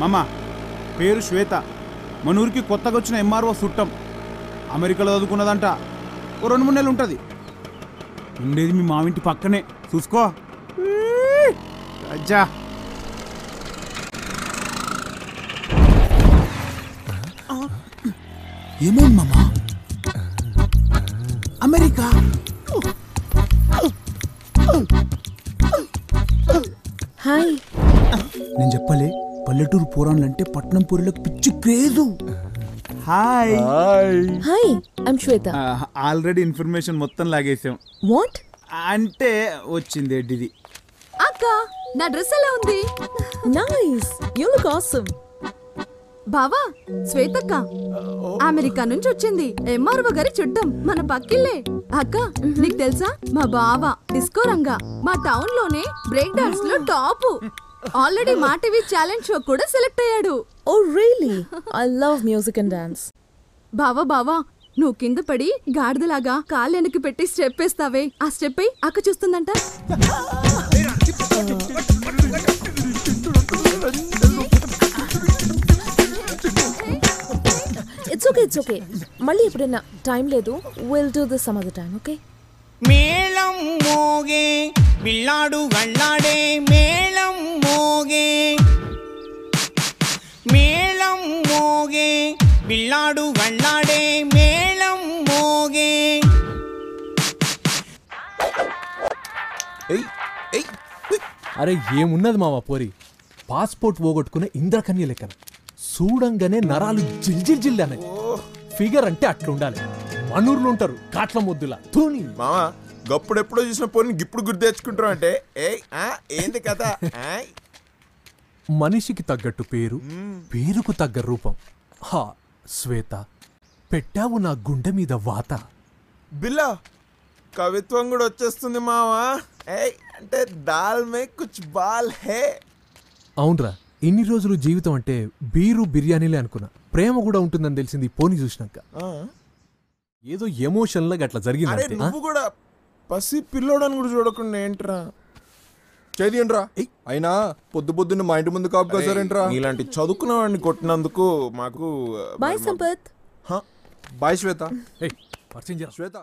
మామ పేరు శ్వేత, మన ఊరికి కొత్తగా వచ్చిన ఎంఆర్ఓ చుట్టం. అమెరికాలో చదువుకున్నదంట. ఓ 2-3 నెలలు ఉంటుంది. ఉండేది మీ మావింటి పక్కనే, చూసుకో. అజ్జా ఏమైంది మామ? America hi. నేను చెప్పలే, పల్లెటూరు పోరాన్లంటే పట్నం పూరిలకు పిచ్చి craze. Hi hi, I'm Shweta. Already information మొత్తం లాగేసాం. వాట్? అంటే వచ్చింది ఎడ్డిది. అక్క, నా డ్రెస్ ఎలా ఉంది? Nice, you look awesome. బావా, శ్వేతక్క అమెరికా నుంచి వచ్చింది. ఎంఆర్ఓ గారి చుట్టం, మన పక్కిల్లే. అక్క, నీకు తెలుసా, మా బావ డిస్కో రంగా మా టౌన్ లోనే బ్రేక్ డాన్స్ లో top. Already Maa TV challenge show కూడా సెలెక్ట్ అయ్యాడు. Oh really? I love music and dance. బావా బావా, నువ్వు కింద పడి గాడిదలాగా కాళ్ళు వెనక్కి పెట్టి స్టెప్ వేస్తావే, ఆ స్టెప్ అయి అక్క చూస్తుందంట. It's okay. మళ్ళీ ఎప్పుడైనా టైం లేదు, will do this some other time, okay? మేళం మోగే పిల్లాడు గళ్ళాడే, మేళం మోగే, మేళం మోగే పిల్లాడు గళ్ళాడే, మేళం మోగే. అరే ఏమున్నది మావా పోరి, పాస్పోర్ట్ పోగొట్టుకునే ఇంద్రకన్య లెక్కన చూడంగానే నరాలు జిల్ అనే ఫిగర్ అంటే అట్లుండాలి. మనూర్లు ఉంటారు కాట్ల ముద్దులా తూని. మామా గప్పుడెప్పుడో చూసిన పోని ఇప్పుడు గుర్తు తెచ్చుకుంటాం అంటే ఏంది కథ? మనిషికి తగ్గట్టు పేరు, పేరుకు తగ్గ రూపం. హా శ్వేత, పెట్టావు నా గుండె మీద వాత. బిల్లా కవిత్వం కూడా వచ్చేస్తుంది మావా. అంటే దాల్ మే కుచ్ బాల్ హే. అవునరా, ఇన్ని రోజులు జీవితం అంటే బీరు బిర్యానీలే అనుకున్నా. ప్రేమ కూడా ఉంటుందని తెలిసింది పోని చూసినాక. ఏదో ఎమోషన్ లాగా అట్లా జరిగింది. నువ్వు కూడా పసి పిల్లోడని కూడా చూడకుండా ఏంట్రా చేయండిరా. అయినా పొద్దున్న మా ఇంటి ముందు కాపు కాసారేంట్రా? ఇలాంటి చదువుకున్న వాడిని కొట్టినందుకు మాకు బాయ్ సంపత్. బాయ్ శ్వేత. పరిచయం చేరా శ్వేత.